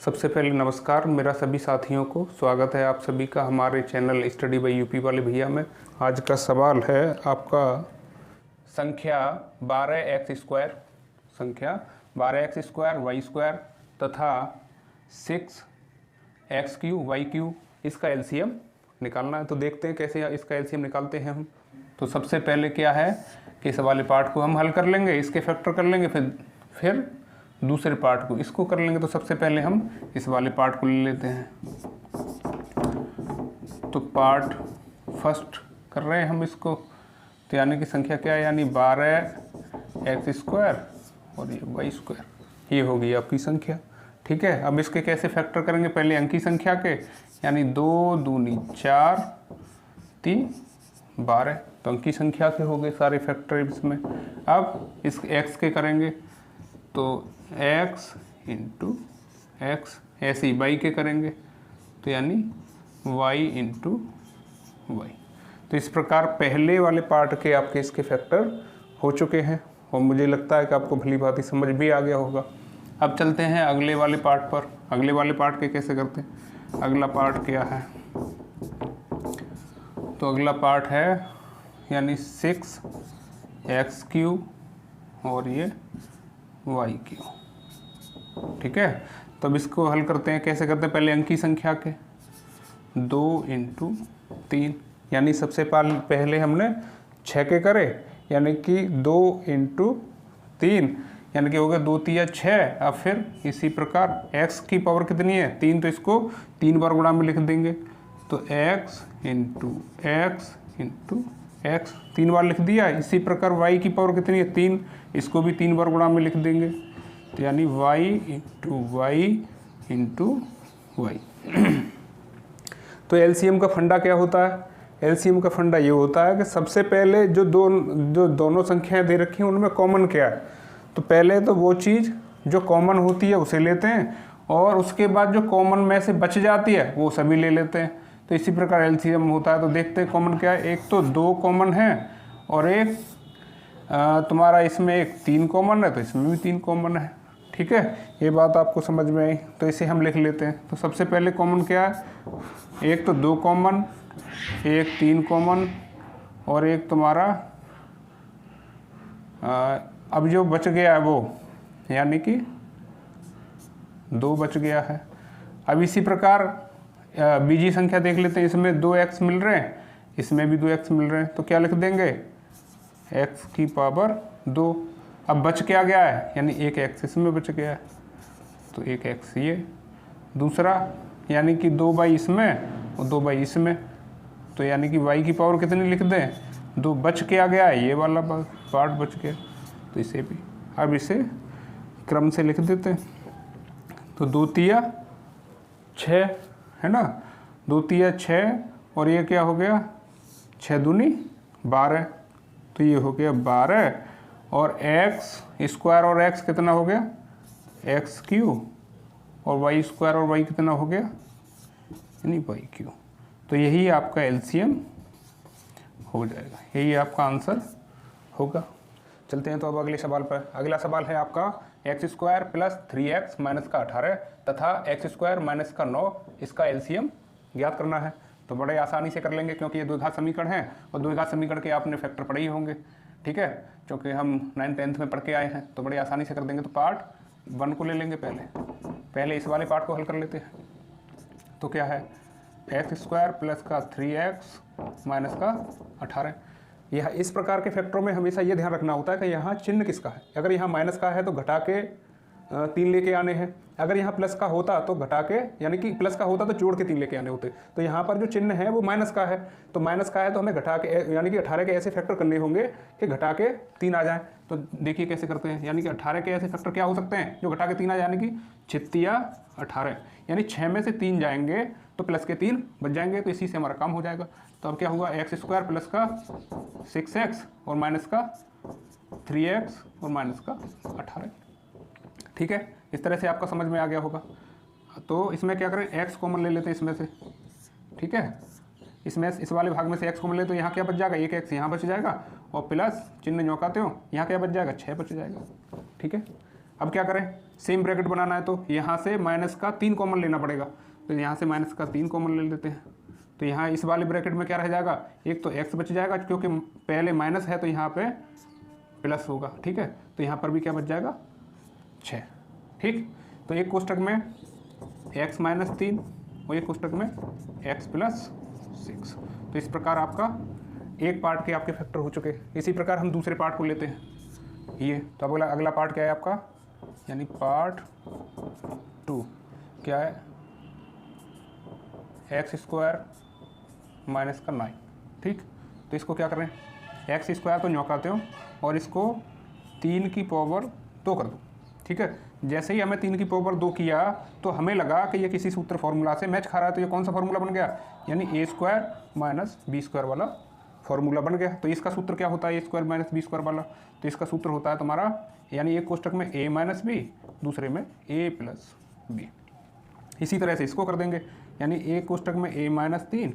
सबसे पहले नमस्कार मेरा सभी साथियों को स्वागत है आप सभी का हमारे चैनल स्टडी बाय यूपी वाले भैया में। आज का सवाल है आपका संख्या 12x² संख्या 12x² y² तथा 6x³ y³ इसका एलसीएम निकालना है। तो देखते हैं कैसे इसका एलसीएम निकालते हैं हम। तो सबसे पहले क्या है कि इस वाले पार्ट को हम हल कर लेंगे, इसके फैक्टर कर लेंगे, फिर दूसरे पार्ट को इसको कर लेंगे। तो सबसे पहले हम इस वाले पार्ट को ले लेते हैं। तो पार्ट फर्स्ट कर रहे हैं हम इसको, तो यानी कि संख्या क्या है, यानी 12x² और ये y², ये होगी आपकी संख्या। ठीक है, अब इसके कैसे फैक्टर करेंगे, पहले अंकी संख्या के, यानी 2 दूनी 4 3 12, तो अंकी संख्या के हो गए सारे फैक्टर इसमें। अब इस x के करेंगे तो x इंटू एक्स, ऐसे ही y के करेंगे तो यानी y इंटू वाई। तो इस प्रकार पहले वाले पार्ट के आपके इसके फैक्टर हो चुके हैं और मुझे लगता है कि आपको भली बात ही समझ भी आ गया होगा। अब चलते हैं अगले वाले पार्ट पर। अगले वाले पार्ट के कैसे करते हैं, अगला पार्ट क्या है, तो अगला पार्ट है यानी 6x³ और ये y³। ठीक है, तो अब इसको हल करते हैं। कैसे करते हैं, पहले अंकी संख्या के 2 इंटू 3, यानी सबसे पहले हमने 6 के करे, यानी कि 2 इंटू 3, यानी कि हो गया 2 तिया 6। अब फिर इसी प्रकार x की पावर कितनी है 3, तो इसको 3 बार गुणा में लिख देंगे। तो x into x into x 3 बार लिख दिया। इसी प्रकार y की पावर कितनी है 3, इसको भी 3 बार गुणा में लिख देंगे। तो यानी y into Y into Y. तो एलसीएम का फंडा क्या होता है, एलसीएम का फंडा ये होता है कि सबसे पहले जो दोनों संख्याएं दे रखी हैं उनमें कॉमन क्या है, तो पहले तो वो चीज़ जो कॉमन होती है उसे लेते हैं और उसके बाद जो कॉमन में से बच जाती है वो सभी ले लेते हैं। तो इसी प्रकार एलसीएम होता है। तो देखते हैं कॉमन क्या है, एक तो 2 कॉमन है और एक तुम्हारा इसमें एक 3 कॉमन है, तो इसमें भी 3 कॉमन है। ठीक है, ये बात आपको समझ में आई, तो इसे हम लिख लेते हैं। तो सबसे पहले कॉमन क्या है, एक तो 2 कॉमन, एक 3 कॉमन और एक तुम्हारा अब जो बच गया है वो यानी कि 2 बच गया है। अब इसी प्रकार बीजी संख्या देख लेते हैं, इसमें 2x मिल रहे हैं, इसमें भी 2x मिल रहे हैं, तो क्या लिख देंगे x⁻2। अब बच क्या गया है, यानी एक x इसमें बच गया है, तो एक x ये दूसरा, यानी कि 2y इसमें और 2y इसमें, तो यानी कि y की पावर कितनी लिख दें 2। बच क्या गया है, ये वाला पार्ट बच गया, तो इसे भी अब इसे क्रम से लिख देते हैं। तो 2 तिया 6 है ना, 2 तिया 6 और ये क्या हो गया 6 दूनी 12, तो ये हो गया 12 और x² और x कितना हो गया x³ और y² और y कितना हो गया यानी y³। तो यही आपका एलसीएम हो जाएगा, यही आपका आंसर होगा। चलते हैं तो अब अगले सवाल पर। अगला सवाल है आपका x² + 3x - 18 तथा x² - 9 इसका एलसीएम ज्ञात करना है। तो बड़े आसानी से कर लेंगे क्योंकि ये द्विघात समीकरण है और द्विघात समीकरण के आपने फैक्टर पढ़े ही होंगे। ठीक है, क्योंकि हम 9th 10th में पढ़ के आए हैं, तो बड़े आसानी से कर देंगे। तो पार्ट 1 को ले लेंगे, पहले इस वाले पार्ट को हल कर लेते हैं। तो क्या है x² + 3x - 18। यह इस प्रकार के फैक्टरों में हमेशा ये ध्यान रखना होता है कि यहाँ चिन्ह किसका है। अगर यहाँ माइनस का है तो घटा के 3 लेके आने हैं, अगर यहाँ प्लस का होता तो घटा के, यानी कि प्लस का होता तो जोड़ के 3 लेके आने होते। तो यहाँ पर जो चिन्ह है वो माइनस का है, तो माइनस का है तो हमें घटा के, यानी कि 18 के ऐसे फैक्टर करने होंगे कि घटा के 3 आ जाए। तो देखिए कैसे करते हैं, यानी कि 18 के ऐसे फैक्टर क्या हो सकते हैं जो घटा के 3 आ जाए, यानी कि 6 या 18, यानी 6 में से 3 जाएंगे तो प्लस के 3 बच जाएंगे, तो इसी से हमारा काम हो जाएगा। तो अब क्या हुआ x² प्लस का 6x और माइनस का 3x और माइनस का 18। ठीक है, इस तरह से आपका समझ में आ गया होगा। तो इसमें क्या करें, x कॉमन ले लेते हैं इसमें से। ठीक है, इसमें इस वाले भाग में से x कॉमन ले, तो यहाँ क्या बच जाएगा, एक x यहाँ बच जाएगा और प्लस चिन्ह चौंकाते हो यहाँ क्या बच जाएगा 6 बच जाएगा। ठीक है, अब क्या करें, सेम ब्रैकेट बनाना है तो यहाँ से माइनस का 3 कॉमन लेना पड़ेगा, तो यहाँ से माइनस का 3 कॉमन ले लेते हैं। तो यहाँ इस वाले ब्रैकेट में क्या रह जाएगा, एक तो x बच जाएगा क्योंकि पहले माइनस है तो यहाँ पे प्लस होगा, ठीक है। तो यहाँ पर भी क्या बच जाएगा 6, ठीक। तो एक कोष्टक में x माइनस 3 और एक कोष्टक में x प्लस 6। तो इस प्रकार आपका एक पार्ट के आपके फैक्टर हो चुके। इसी प्रकार हम दूसरे पार्ट को लेते हैं ये। तो अब अगला पार्ट क्या है आपका, यानी पार्ट 2 क्या है, एक्स स्क्वायर माइनस का 9, ठीक। तो इसको क्या करें, एक्स स्क्वायर तो न्योकाते हो और इसको 3 की पावर 2 कर दो, ठीक है। जैसे ही हमें 3 की पावर 2 किया तो हमें लगा कि ये किसी सूत्र फार्मूला से मैच खा रहा है। तो ये कौन सा फार्मूला बन गया, यानी ए स्क्वायर माइनस बी स्क्वायर वाला फार्मूला बन गया। तो इसका सूत्र क्या होता है, ए स्क्वायर माइनस बी स्क्वायर वाला, तो इसका सूत्र होता है तुम्हारा, यानी एक कोष्टक में ए माइनस बी, दूसरे में ए प्लस बी। इसी तरह से इसको कर देंगे, यानी एक कोष्टक में ए माइनस 3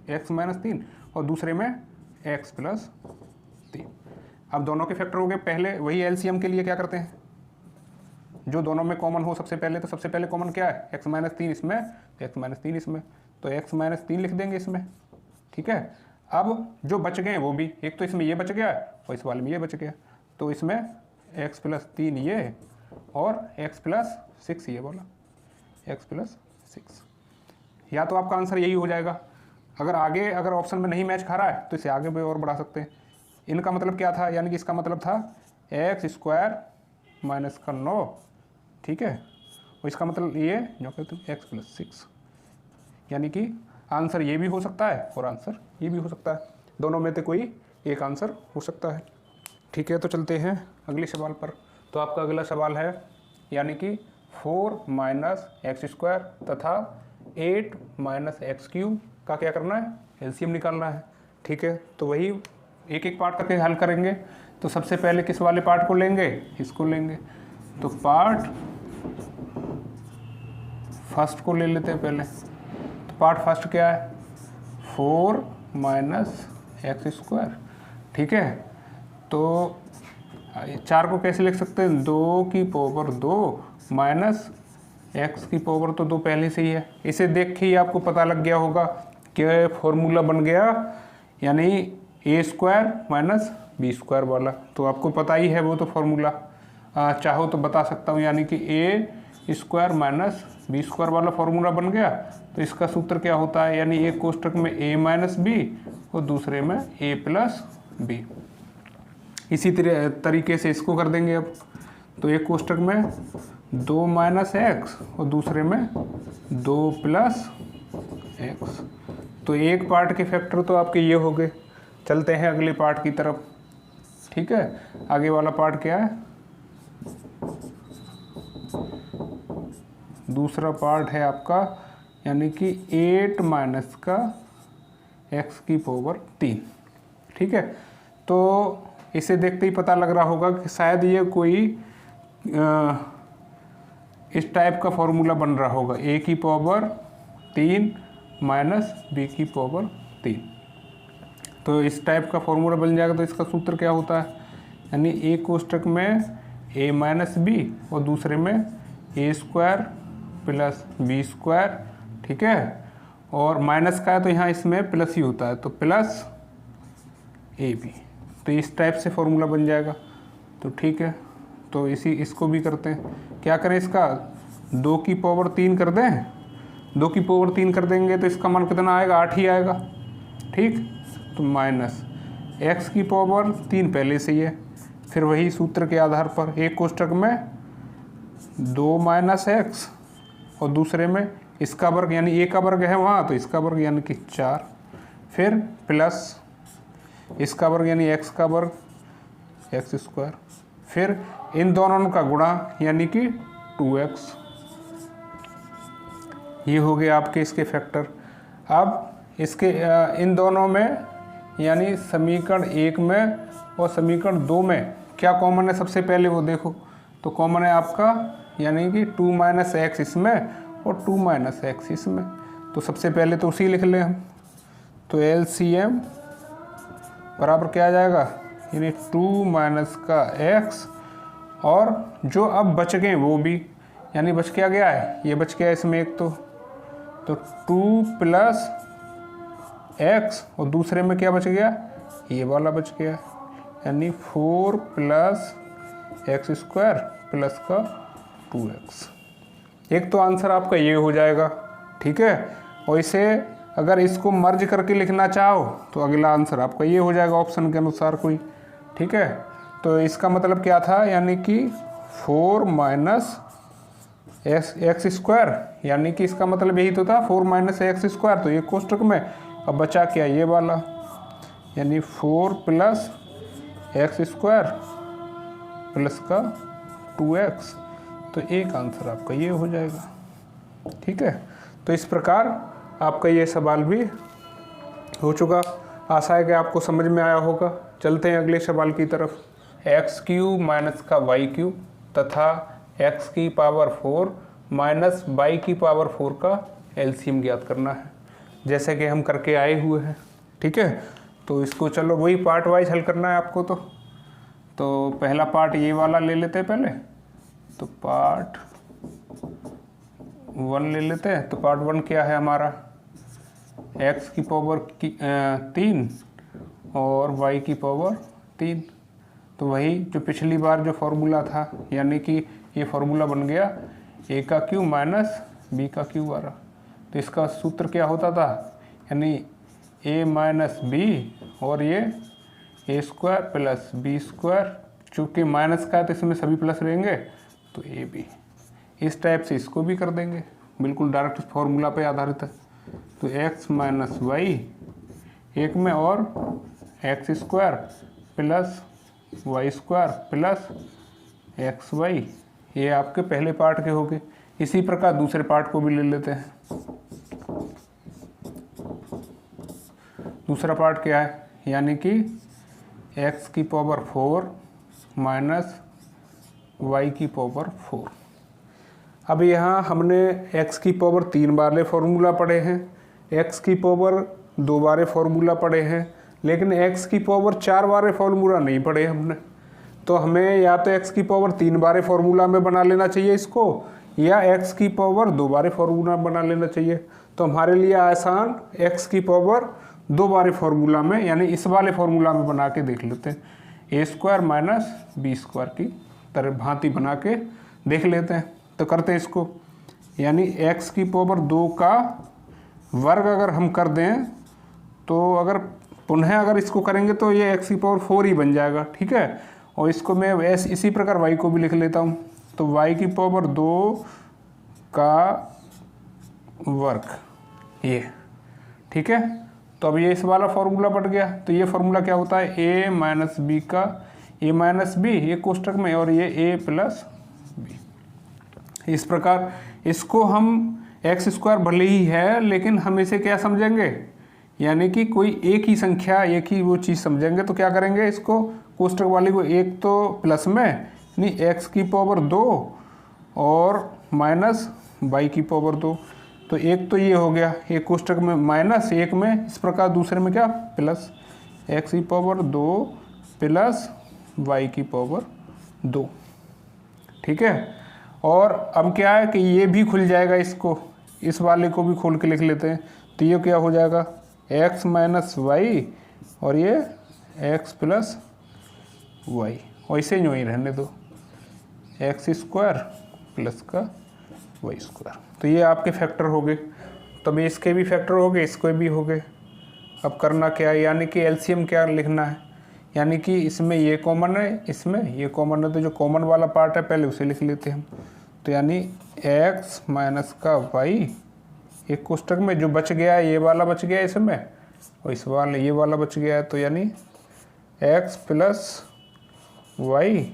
एक्स माइनस 3 और दूसरे में एक्स प्लस 3। अब दोनों के फैक्टर हो गए। पहले वही एलसीएम के लिए क्या करते हैं, जो दोनों में कॉमन हो सबसे पहले। तो सबसे पहले कॉमन क्या है, एक्स माइनस 3 इसमें, एक्स माइनस 3 इसमें, तो एक्स माइनस 3 लिख देंगे इसमें, ठीक है। अब जो बच गए वो भी, एक तो इसमें ये बच गया और इस वाले में ये बच गया, तो इसमें एक्स प्लस 3 ये और एक्स प्लस 6 ये बोला, एक्स प्लस 6। या तो आपका आंसर यही हो जाएगा। अगर ऑप्शन में नहीं मैच खा रहा है तो इसे आगे भी और बढ़ा सकते हैं। इनका मतलब क्या था, यानी कि इसका मतलब था एक्स स्क्वायर माइनस का 9, ठीक है, और इसका मतलब ये जो कहते हैं एक्स प्लस 6, यानी कि आंसर ये भी हो सकता है और आंसर ये भी हो सकता है। दोनों में से कोई एक आंसर हो सकता है, ठीक है। तो चलते हैं अगले सवाल पर। तो आपका अगला सवाल है, यानी कि 4 माइनस एक्स स्क्वायर तथा 8 माइनस एक्स क्यूब का क्या करना है, एलसीएम निकालना है, ठीक है। तो वही एक एक पार्ट करके हल करेंगे। तो सबसे पहले किस वाले पार्ट को लेंगे, इसको लेंगे। तो पार्ट फर्स्ट को ले लेते हैं पहले। तो पार्ट फर्स्ट क्या है, 4 माइनस एक्स स्क्वायर, ठीक है। तो 4 को कैसे लिख सकते हैं, 2 की पावर 2 माइनस एक्स की पावर तो 2 पहले से ही है। इसे देख के ही आपको पता लग गया होगा कि फॉर्मूला बन गया, यानी ए स्क्वायर माइनस बी स्क्वायर वाला। तो आपको पता ही है वो तो फॉर्मूला, चाहो तो बता सकता हूँ, यानी कि ए स्क्वायर माइनस बी स्क्वायर वाला फॉर्मूला बन गया। तो इसका सूत्र क्या होता है, यानी एक कोष्टक में ए माइनस बी और दूसरे में ए प्लस बी। इसी तरीके से इसको कर देंगे अब। तो एक कोष्टक में 2 माइनस एक्स और दूसरे में 2 प्लस एक्स। तो एक पार्ट के फैक्टर तो आपके ये हो गए। चलते हैं अगले पार्ट की तरफ, ठीक है। आगे वाला पार्ट क्या है, दूसरा पार्ट है आपका, यानी कि 8 माइनस का एक्स की पावर 3, ठीक है। तो इसे देखते ही पता लग रहा होगा कि शायद ये कोई इस टाइप का फॉर्मूला बन रहा होगा, ए की पावर 3 माइनस बी की पावर 3। तो इस टाइप का फॉर्मूला बन जाएगा। तो इसका सूत्र क्या होता है, यानी एक कोष्टक में ए माइनस बी और दूसरे में ए स्क्वायर प्लस बी स्क्वायर, ठीक है। और माइनस का है तो यहाँ इसमें प्लस ही होता है, तो प्लस ए बी। तो इस टाइप से फॉर्मूला बन जाएगा। तो ठीक है, तो इसको भी करते हैं। क्या करें, इसका 2 की पावर 3 कर दें। 2 की पावर 3 कर देंगे तो इसका मान कितना आएगा, 8 ही आएगा, ठीक। तो माइनस एक्स की पावर 3 पहले से ही है, फिर वही सूत्र के आधार पर एक कोष्टक में 2 माइनस एक्स और दूसरे में इसका वर्ग, यानी ए का वर्ग है वहाँ, तो इसका वर्ग यानी कि 4, फिर प्लस इसका वर्ग यानी एक्स का वर्ग एक्स स्क्वायर, फिर इन दोनों का गुणा यानी कि 2x। ये हो गए आपके इसके फैक्टर। अब इसके इन दोनों में, यानी समीकरण 1 में और समीकरण 2 में क्या कॉमन है, सबसे पहले वो देखो। तो कॉमन है आपका, यानी कि 2 माइनस एक्स इसमें और 2 माइनस एक्स इसमें। तो सबसे पहले तो उसी लिख लें हम। तो LCM बराबर क्या आ जाएगा, यानी 2 माइनस का एक्स और जो अब बच गए वो भी, यानी बच क्या गया है, ये बच गया इसमें एक तो 2 प्लस एक्स, और दूसरे में क्या बच गया, ये वाला बच गया, यानी 4 प्लस एक्स स्क्वायर प्लस का 2x। एक तो आंसर आपका ये हो जाएगा, ठीक है। और इसे अगर इसको मर्ज करके लिखना चाहो तो अगला आंसर आपका ये हो जाएगा ऑप्शन के अनुसार कोई, ठीक है। तो इसका मतलब क्या था, यानी कि 4 माइनस एक्स स्क्वायर, यानी कि इसका मतलब यही तो था 4 माइनस एक्स स्क्वायर, तो ये कोष्टक में, अब बचा क्या ये वाला, यानी 4 प्लस एक्स स्क्वायर प्लस का 2x। तो एक आंसर आपका ये हो जाएगा, ठीक है। तो इस प्रकार आपका ये सवाल भी हो चुका। आशा है कि आपको समझ में आया होगा। चलते हैं अगले सवाल की तरफ। x³ माइनस का y³ तथा x की पावर 4 माइनस y की पावर 4 का एलसीएम ज्ञात करना है, जैसे कि हम करके आए हुए हैं, ठीक है। तो इसको चलो वही पार्ट वाइज हल करना है आपको। तो पहला पार्ट ये वाला ले लेते हैं पहले, तो पार्ट 1 ले लेते हैं। तो पार्ट 1 क्या है हमारा, x की पावर 3 और y की पावर 3। तो वही जो पिछली बार जो फॉर्मूला था, यानी कि ये फॉर्मूला बन गया a का क्यू माइनस b का क्यू वाला। तो इसका सूत्र क्या होता था, यानी a माइनस बी और ये a square plus B square, चूँकि माइनस का है तो इसमें सभी प्लस रहेंगे, तो ए बी। इस टाइप से इसको भी कर देंगे, बिल्कुल डायरेक्ट फॉर्मूला पे आधारित है। तो x माइनस वाई एक में, और X square plus Y square plus X Y, ये आपके पहले पार्ट के हो गए। इसी प्रकार दूसरे पार्ट को भी ले लेते हैं। दूसरा पार्ट क्या है, यानी कि x की पावर 4 माइनस y की पावर 4। अब यहाँ हमने x की पावर 3 वाले फॉर्मूला पढ़े हैं, x की पावर 2 वाले फॉर्मूला पढ़े हैं, लेकिन x की पावर 4 वाले फॉर्मूला नहीं पढ़े हमने। तो हमें या तो x की पावर 3 बारे फॉर्मूला में बना लेना चाहिए इसको, या x की पावर 2 बारे फॉर्मूला बना लेना चाहिए। तो हमारे लिए आसान x की पावर 2 बारे फॉर्मूला में, यानी इस वाले फॉर्मूला में बना के देख लेते हैं। a square minus B square की तरह भांति बना के देख लेते हैं। तो करते हैं इसको, यानी x की पावर 2 का वर्ग अगर हम कर दें, तो अगर पुनः अगर इसको करेंगे तो ये x की पावर 4 ही बन जाएगा, ठीक है। और इसको मैं इसी प्रकार y को भी लिख लेता हूँ। तो y की पावर 2 का वर्ग, ये ठीक है। तो अब ये इस वाला फॉर्मूला बढ़ गया। तो ये फॉर्मूला क्या होता है, a माइनस बी का a माइनस बी, ये कोष्टक में, और ये a प्लस बी। इस प्रकार इसको हम एक्स स्क्वायर भले ही है, लेकिन हम इसे क्या समझेंगे, यानी कि कोई एक ही संख्या, एक ही वो चीज़ समझेंगे। तो क्या करेंगे, इसको कोष्टक वाले को एक तो प्लस में, यानी एक्स की पावर 2 और माइनस वाई की पावर 2। तो एक तो ये हो गया, एक कोष्टक में माइनस, एक में, इस प्रकार दूसरे में क्या प्लस, एक्स की पावर 2 प्लस वाई की पावर 2, ठीक है। और अब क्या है कि ये भी खुल जाएगा, इसको इस वाले को भी खोल के लिख लेते हैं। तो ये क्या हो जाएगा, x माइनस वाई और ये x प्लस वाई, वैसे ही रहने दो, एक्स स्क्वायर प्लस का वाई स्क्वायर। तो ये आपके फैक्टर हो गए। तब इसके भी फैक्टर हो गए, इसके भी हो गए। अब करना क्या है, यानी कि एलसीएम क्या लिखना है, यानी कि इसमें ये कॉमन है, इसमें ये कॉमन है, तो जो कॉमन वाला पार्ट है पहले उसे लिख लेते हैं हम। तो यानी x माइनस का y, एक कोष्टक में जो बच गया है ये वाला बच गया है इसमें, और इस वाले ये वाला बच गया है। तो यानी x प्लस वाई,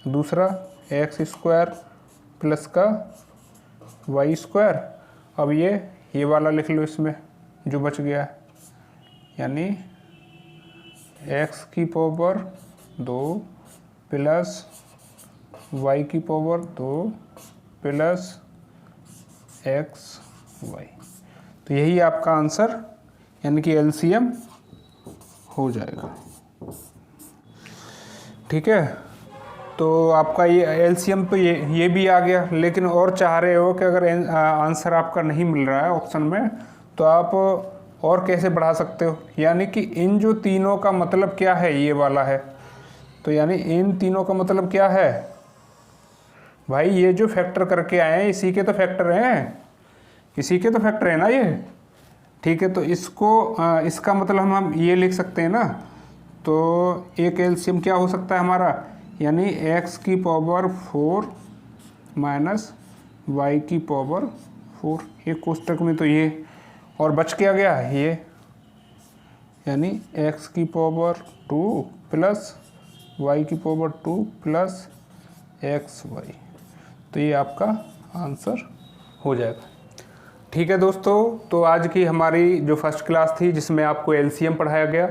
दूसरा एक्स स्क्वायर प्लस का वाई स्क्वायर। अब ये वाला लिख लो इसमें जो बच गया है, यानी x की पावर 2 प्लस y की पावर 2 प्लस एक्स वाई। तो यही आपका आंसर, यानी कि एलसीएम हो जाएगा, ठीक है। तो आपका ये एलसीएम तो ये भी आ गया, लेकिन और चाह रहे हो कि अगर आंसर आपका नहीं मिल रहा है ऑप्शन में तो आप और कैसे बढ़ा सकते हो, यानी कि इन जो तीनों का मतलब क्या है, ये वाला है। तो यानी इन तीनों का मतलब क्या है भाई, ये जो फैक्टर करके आए हैं इसी के तो फैक्टर हैं, इसी के तो फैक्टर है ना ये। ठीक है, तो इसको इसका मतलब हम ये लिख सकते हैं ना, तो एक एलसीएम क्या हो सकता है हमारा, यानी x की पावर 4 माइनस वाई की पावर 4, एक कोष्टक में तो ये, और बच क्या गया ये, यानी x की पावर 2 प्लस वाई की पावर 2 प्लस एक्स वाई, तो ये आपका आंसर हो जाएगा। ठीक है दोस्तों, तो आज की हमारी जो फर्स्ट क्लास थी जिसमें आपको एलसीएम पढ़ाया गया,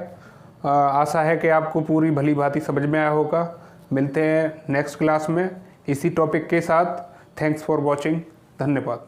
आशा है कि आपको पूरी भली भांति समझ में आया होगा। मिलते हैं नेक्स्ट क्लास में इसी टॉपिक के साथ। थैंक्स फॉर वॉचिंग, धन्यवाद।